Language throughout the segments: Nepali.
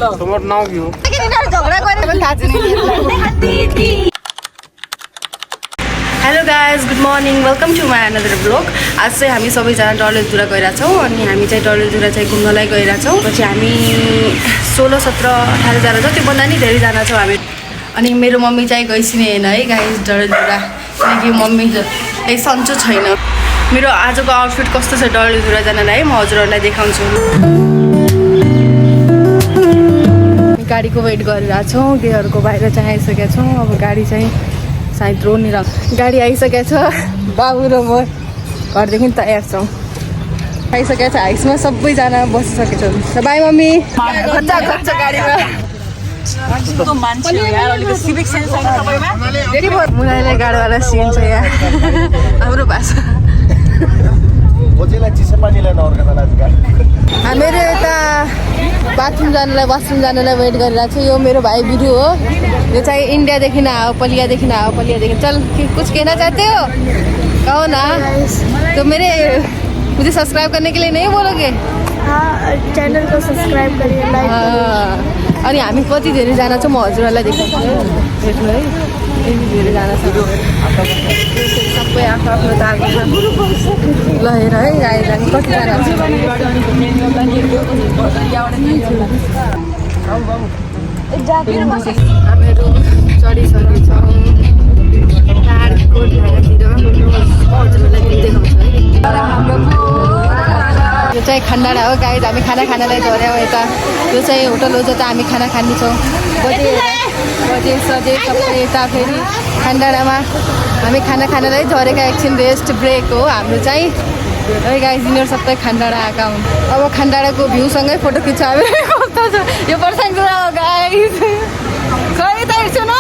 তোমার নাম কি हो झगडा गरेको थाहा छैन hello guys good morning welcome to my another blog आज चाहिँ हामी सबैजना डडेलधुरा गइरहेछौँ अनि हामी चाहिँ डडेलधुरा चाहिँ घुम्नलाई गइरहेछौँ पछि हामी 16, 17, 18 जना जतिभन्दा नि धेरैजना छौँ हामी अनि मेरो मम्मी चाहिँ गइसिने होइन है गाइज डडेलधुरा किनकि मम्मी सन्चो छैन मेरो आजको आउटफिट कस्तो छ डडेलधुरा जानलाई है म हजुरहरूलाई देखाउँछु गाडीको वेट गरिरहेको छौँ गेहरूको बाहिर चाहिँ आइसकेका छौँ अब गाडी चाहिँ सायद रोनिर गाडी आइसकेको छ बाबु र म घरदेखि तयार छौँ आइसकेको छ हाइसमा सबैजना बसिसकेको छ बाई मम्मी खच्चा खच्चा गाडीमा मुनाले गाडीवाला सिन छ यहाँ हाम्रो भाषा हामीहरू यता बाथरुम जानलाई वासरुम जानलाई वेट गरिरहेको छु यो मेरो भाइ बिरु हो यो चाहिँ इन्डियादेखि आयो पलियादेखि आयो पलियादेखि चल कुछ कहना चाहते हो कहो ना तो मेरे मुझे सब्सक्राइब करने के लिए नहीं बोलोगे हाँ चैनल को सब्सक्राइब करिए लाइक अनि हामी कति धेरैजना छौँ म हजुरहरूलाई देखाउँछु हेर्नु है यति धेरैजना छ सबै आफ्नो आफ्नो तालमा ल हेर है आएर कतिजना छ हामीहरू चढिसकेछौँ टाढीको ढाँडातिर हजुरहरूलाई देखाउँछु है यो चाहिँ खण्डाडा हो गाइज हामी खाना खानालाई झऱ्यौँ यता यो चाहिँ होटल हो जता हामी खाना खानेछौँ बजे सजे सबै यता फेरि खण्डाडामा हामी खाना खानालाई झरेका एकछिन रेस्ट ब्रेक हो हाम्रो चाहिँ है गाइज यिनीहरू सबै खण्डाडा आएका हुन् अब खण्डाडाको भ्यूसँगै फोटो खिच्छ हामी कस्तो छ यो पर्साङ कुरा हो गाइज खै त हेर्छु न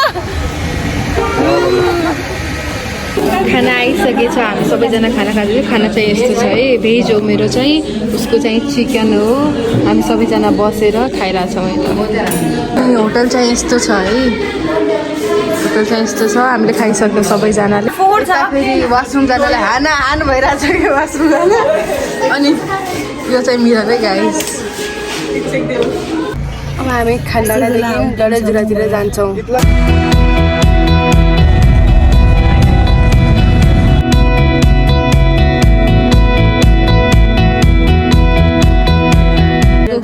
खाना आइसकेछ हामी सबैजना खाना खाँदैछौँ खाना चाहिँ यस्तो छ है भेज हो मेरो चाहिँ उसको चाहिँ चिकन हो हामी सबैजना बसेर खाइरहेछौँ यता होटल चाहिँ यस्तो छ है होटल चाहिँ यस्तो छ हामीले खाइसक्यौँ सबैजनाले फेरि वासरुम जानलाई हान भइरहेछ कि वासरुम जान अनि यो चाहिँ मिरर है गाइस अब हामी खण्डाडादेखि डडेलधुरातिर जान्छौँ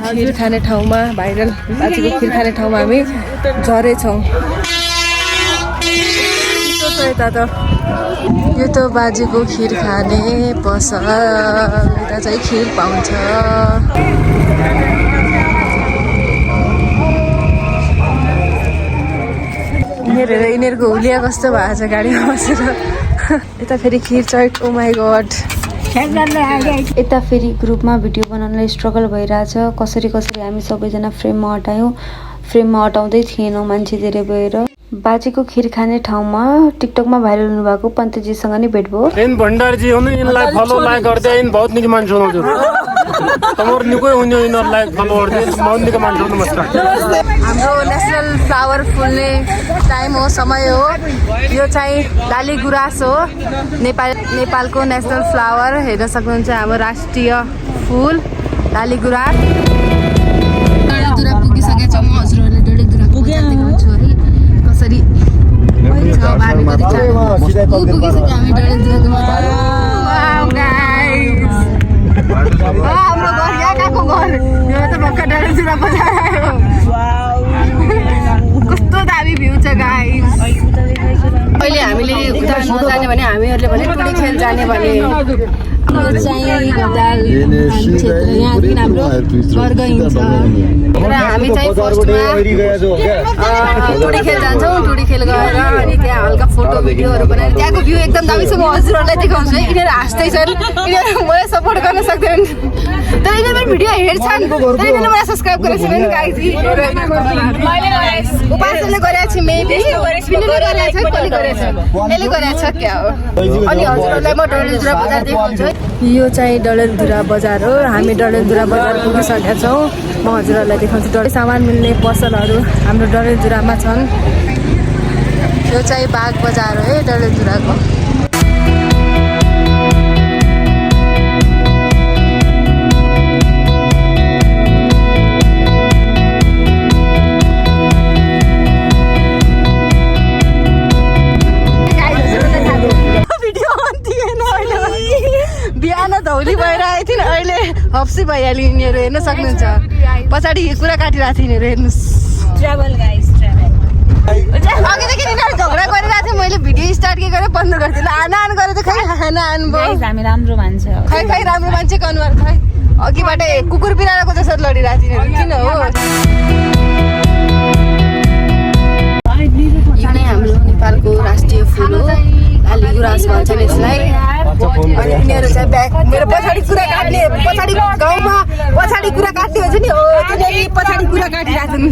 खिर खाने ठाउँमा भाइरल बाजेको खिर खाने ठाउँमा हामी झरेछौँ यता त यो त बाजेको खिर खाने पसल यता चाहिँ खिर पाउँछ हेरेर यिनीहरूको हुलिया कस्तो भएको छ गाडीमा बसेर यता फेरि खिर चाहिँ ओ माई गड यता फेरि ग्रुपमा भिडियो बनाउनलाई स्ट्रगल भइरहेछ कसरी हामी सबैजना फ्रेममा अटाउँदै थिएनौँ मान्छे धेरै भएर बाजेको खिर खाने ठाउँमा टिकटकमा भाइरल हुनुभएको पन्तजीसँग नै भेट भयो भण्डारजी हुनु यिनलाई फलो लाइक गर्दै यिन बहुत निकै मान्छे हुनुहुन्छ तमोर निकै हुनु यिनलाई फलो गर्दै बहुत निकै मान्छे हुनु मस्त हाम्रो नेसनल फ्लावर फुल्ने टाइम हो समय हो यो चाहिँ लाली गुराँस हो नेपालको नेसनल फ्लावर हेर्न सक्नुहुन्छ हाम्रो राष्ट्रिय फुल लाली गुराँस डडेलधुरा पुगिसकेको छौँ म हजुरहरूले डडेलधुरा देखाउँछु है कसरी हामी पुगिसक्यौँ हामी डडेलधुराको हाम्रो घर यहाँ कहाँको घर यो त भर्खर डडेलधुरा बजार आयो कस्तो दामी भ्यू छ गाइस अहिले हामीले उता जाने भने हामीहरूले भने टुडी खेल जाने भने यो चाहिँ दाल क्षेत्र यहाँदेखि हाम्रो घर गइन्छ र हामी चाहिँ फर्स्टमा टुडी खेल जान्छौँ टुडी खेल गएर अनि त्यहाँ हल्का फोटो भिडियोहरू बनाएर त्यहाँको भ्यू एकदम दामी छ म हजुरहरूलाई देखाउँछु है यिनीहरू हाँस्दैछन् यिनीहरू मलाई सपोर्ट गर्न सक्दैनन् तर यिनीहरू भिडियो हेर्छन् तर यिनीहरूले मलाई सब्सक्राइब गरेको छैन गाइस उपासले गरेको छ मेबी विनुले गरेको छ कसले गरेको छ यसले गरेको छ क्या हो अनि हजुरहरूलाई म डडेलधुरा बजार देखाउँछु यो चाहिँ डडेलधुरा बजार हो हामी डडेलधुरा बजार पुगिसकेका छौँ म हजुरहरूलाई देखाउँछु डडेल सामान मिल्ने पसलहरू हाम्रो डडेलधुरामा छन् यो चाहिँ बाग बजार हो है डडेलधुराको हप्सी भइहाल्यो यिनीहरू हेर्न सक्नुहुन्छ पछाडि कुरा काटिरहेको थियो यिनीहरू हेर्नुहोस् अघिदेखि यिनीहरू झगडा गरिरहेको थियो मैले भिडियो स्टार्ट के गरेँ बन्द गरिदिएँ ल आन गरेर त खै खाना आनुभयो हामी राम्रो मान्छे हो खै राम्रो मान्छेको अनुहार खै अघिबाट कुकुर बिरालोको जसरी लडिरहेको थियो यिनीहरू किन हो यो नै हाम्रो नेपालको राष्ट्रिय फुल हो लाली गुराँस भन्छन् यसलाई अनि यिनीहरू चाहिँ ब्याक मेरो पछाडि कुरा काट्ने पछाडि गाउँमा पछाडि कुरा काट्ने हुन्छ नि हो तिनीहरू पछाडि कुरा काटिरहेछन्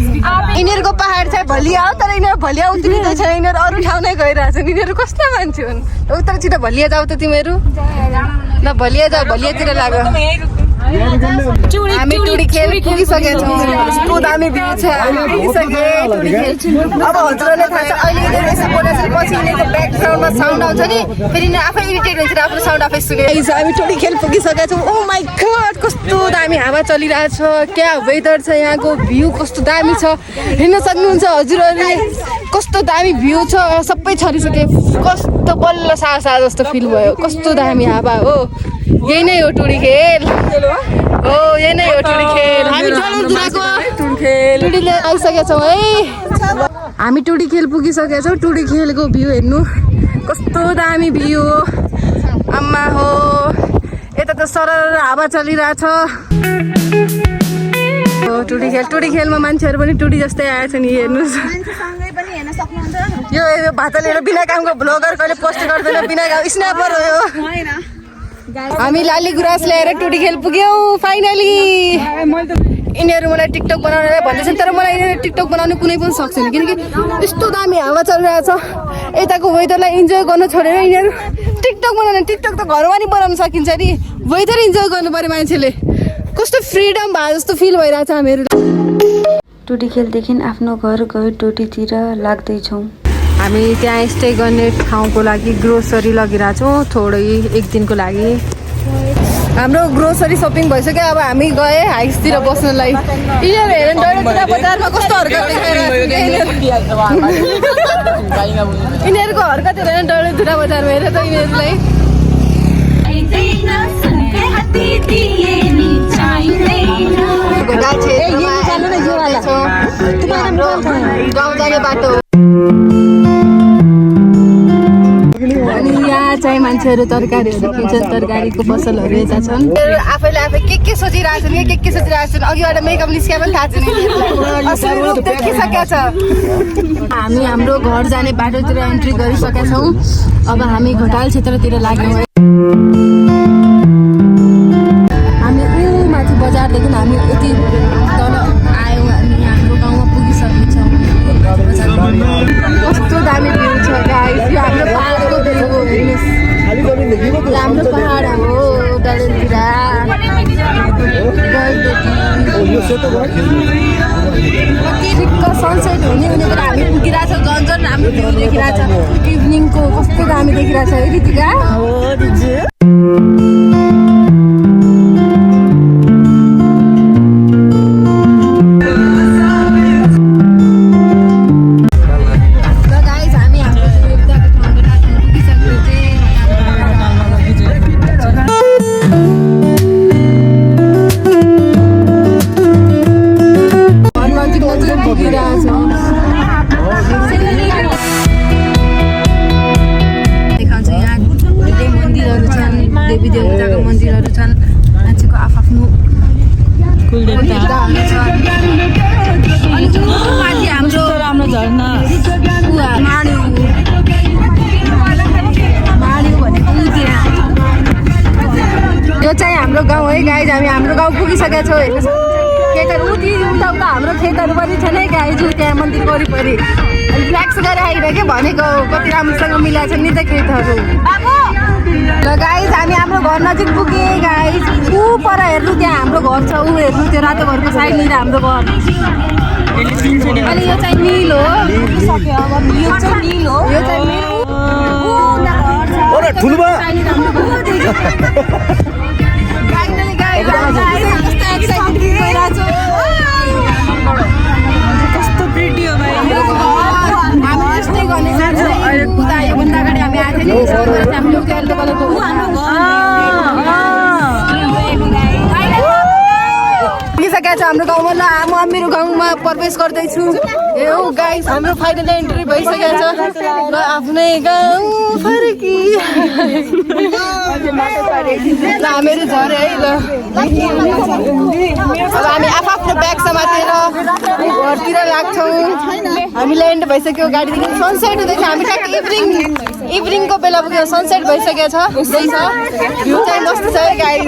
यिनीहरूको पहाड चाहिँ भलिया हो तर यिनीहरू भलिया उत्रिँदै छैन यिनीहरू अरू ठाउँ नै गइरहेछन् यिनीहरू कस्तो मान्छे हुन् उता छिटो भलिया जाऊ त तिमीहरू ल भलिया जाऊ भलियातिर लाग हामी टुडी खेल पुगिसकेका छौँ कस्तो दामी भ्यू छ हामी पुगिसके टुडी खेल अब हजुरहरूले थाहा छ अहिले यिनीहरू यसो बोलेपछि पछि यिनीहरूको ब्याकग्राउन्डमा साउन्ड आउँछ नि फेरि यिनीहरू आफै इरिटेट हुन्छ आफ्नो साउन्ड आफै सुने हामी टुडी खेल पुगिसकेका छौँ ओ माई गॉड कस्तो दामी हावा चलिरहेछ क्या वेदर छ यहाँको भ्यू कस्तो दामी छ हेर्न सक्नुहुन्छ हजुरहरूले कस्तो दामी भ्यू छ सबै छरिसके कस्तो बल्ल सासा जस्तो फिल भयो कस्तो दामी हावा हो यही नै हो टुडी खेल हो यही नै हो टुडी खेल हामी टुडीले आइसकेका छौँ है हामी टुडी खेल पुगिसकेका छौँ टुडी खेलको भ्यू हेर्नु कस्तो दामी भ्यू हो आम्मा हो यता त सरर हावा चलिरहेछ टुडी खेलमा मान्छेहरू पनि टुडी जस्तै आएछ नि हेर्नुहोस् यो भात लिएर बिना कामको ब्लगर कहिले पोस्ट गर्दैन बिना काम स्न्यापर हो यो हामी लाली गुराँस ल्याएर टुडी खेल पुग्यौँ फाइनली यिनीहरू मलाई टिकटक बनाउनलाई भन्दैछन् तर मलाई यिनीहरू टिकटक बनाउनु कुनै पनि सक्छन् किनकि यस्तो दामी हावा चलिरहेछ यताको वेदरलाई इन्जोय गर्नु छोडेर यिनीहरू टिकटक बनाउनु टिकटक त घरमा नि बनाउन सकिन्छ नि वेदर इन्जोय गर्नु पर्यो मान्छेले कस्तो फ्रिडम भए जस्तो फिल भइरहेछ हामीहरू टुडी खेलदेखि आफ्नो घर गए टोटीतिर लाग्दैछौँ हामी त्यहाँ स्टे गर्ने ठाउँको लागि ग्रोसरी लगिरहेछौँ थोरै एक दिनको लागि हाम्रो ग्रोसरी सपिङ भइसक्यो अब हामी गए हाइट्सतिर बस्नलाई यिनीहरू हेर डडेलधुरा बजारमा कस्तो हरकत यिनीहरूको हरकत हेरेर डडेलधुरा बजारमा हेर त यिनीहरूलाई गाउँ जाने बाटो अनि यहाँ चाहिँ मान्छेहरू तरकारीहरू किन्छन् तरकारीको पसलहरू यता छन् आफैले आफै के सोचिरहेको छन् के सोचिरहेको छन् अघिबाट मेकअप निस्किया पनि थाहा छैन देखिसकेका छ हामी हाम्रो घर जाने बाटोतिर एन्ट्री गरिसकेका छौँ अब हामी घटाल क्षेत्रतिर लाग्यौँ है हामी ऊ माथि बजारदेखि हामी यति तल आयौँ अनि हाम्रो गाउँमा पुगिसकेछौँ कस्तो दामी भ्यू छ गाइस यो हाम्रो पहाडको भ्यू हो हेर्नुहोस् हाम्रो पहाड हो डडेलधुरा कति ठिक्क सनसेट हुने बेला हामी पुगिरहेको छ झन् राम्रो भ्यू देखिरहेको छ इभिनिङको कस्तो दामी देखिरहेको छ है रितिका देवी देवताको मन्दिरहरू छन् मान्छेको आफ्नो माथि हाम्रो राम्रो झर्ना यो चाहिँ हाम्रो गाउँ है गाइज हामी हाम्रो गाउँ पुगिसकेका छौँ हेर्नुहोस् खेतहरू उता उता हाम्रो खेतहरू पनि छ नै गाइज त्यहाँ मन्दिरको वरिपरि अनि फ्ल्याक्स गरेर आइरह्यो के भनेको कति राम्रोसँग मिलाएको छ नि त खेतहरू ल गाइज हामी हाम्रो घर नजिक पुगे गाइज ऊ पर हेर्नु त्यहाँ हाम्रो घर छ ऊ हेर्नु त्यो रातो घरको साइडनिर हाम्रो घर अनि यो चाहिँ मिल हो यो चाहिँ मिल हो यो चाहिँ मिल कस्तो प्रिटी हो भाइ हामी यस्तै गर्ने उता योभन्दा अगाडि हामी आएको थियौँ नि हामीले उता हेर्दै गरेको आज हाम्रो गाउँमा ल म मेरो गाउँमा प्रवेश गर्दैछु ए हो गाइस हाम्रो फाइनल एन्ट्री भइसकेको छ ल आफ्नै गाउँ फर्की ल हामीहरू झरे है ल अब हामी आफ्नो ब्याग समातेर घरतिर लाग्छौँ हामी ल्यान्ड भइसक्यो गाडीदेखि सनसेट हुँदैछ हामी ट्याक्क इभिनिङको बेला पुग्यो सनसेट भइसकेको छ हुँदैछ भ्यू चाहिँ मस्त छ है गाइस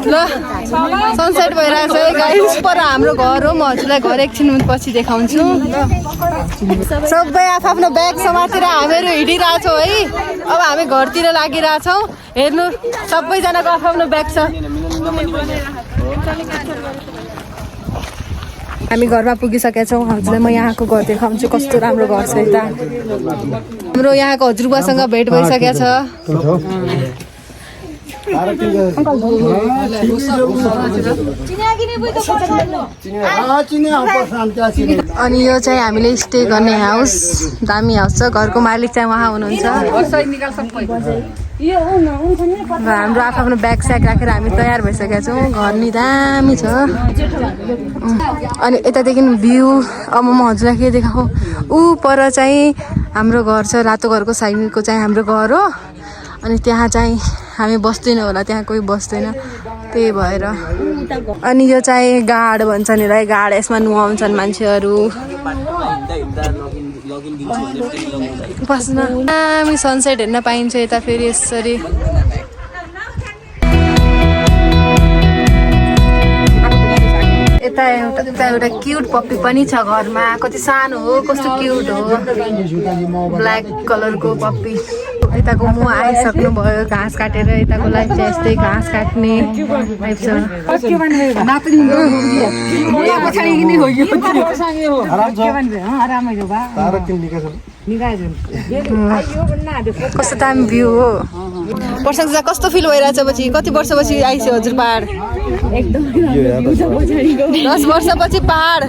ल सनसेट भइरहेको छ है गाइस पर हाम्रो घर हो म हजुरलाई घर एकछिन पछि देखाउँछु सबै आफ्नो ब्याग समातेर हामीहरू हिँडिरहेछौँ है अब हामी घरतिर लागिरहेछौँ हेर्नु सबैजनाको आफ्नो ब्याग छ हामी घरमा पुगिसकेका छौँ हजुरलाई म यहाँको घर देखाउँछु कस्तो राम्रो घर छ यता हाम्रो यहाँको हजुरबुवासँग भेट भइसकेको छ अनि यो चाहिँ हामीले स्टे गर्ने हाउस दामी हाउस छ घरको मालिक चाहिँ उहाँ हुनुहुन्छ र हाम्रो आफ्नो ब्याग स्याग राखेर हामी तयार भइसकेका छौँ घर नि दामी छ अनि यतादेखि भ्यू अब म हजुरलाई के देखाऊँ ऊ पर चाहिँ हाम्रो घर छ रातो घरको साइडको चाहिँ हाम्रो घर हो अनि त्यहाँ चाहिँ हामी बस्दैनौँ होला त्यहाँ कोही बस्दैन त्यही भएर अनि यो चाहिँ गाड भन्छ नि है गाड यसमा नुहाउँछन् मान्छेहरू बस्न दामी सनसेट हेर्न पाइन्छ यता फेरि यसरी यता एउटा क्युट पप्पी पनि छ घरमा कति सानो हो कस्तो क्युट हो ब्ल्याक कलरको पप्पी यताको म आइसक्नु भयो घाँस काटेर यताको लागि चाहिँ यस्तै घाँस काट्ने टाइप छ कस्तो दामी भ्यू हो पर्सङ कस्तो फिल भइरहेछ पछि कति वर्षपछि आइसक्यो हजुर पहाड 10 वर्षपछि पहाड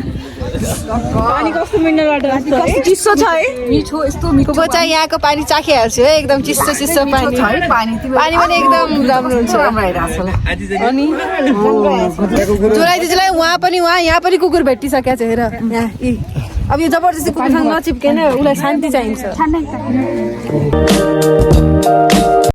चिसो छ है मिठो यस्तो मिठो चाहिँ यहाँको पानी चाखिहाल्छु है एकदम चिसो चिसो पानी पानी पनि एकदम राम्रो हुन्छ अनि जोलाई दिदीलाई यहाँ पनि कुकुर भेटिसकेको छ हेर यहाँ अब यो जबरजस्ती कुकुरसँग नचिप्केन उसलाई शान्ति चाहिन्छ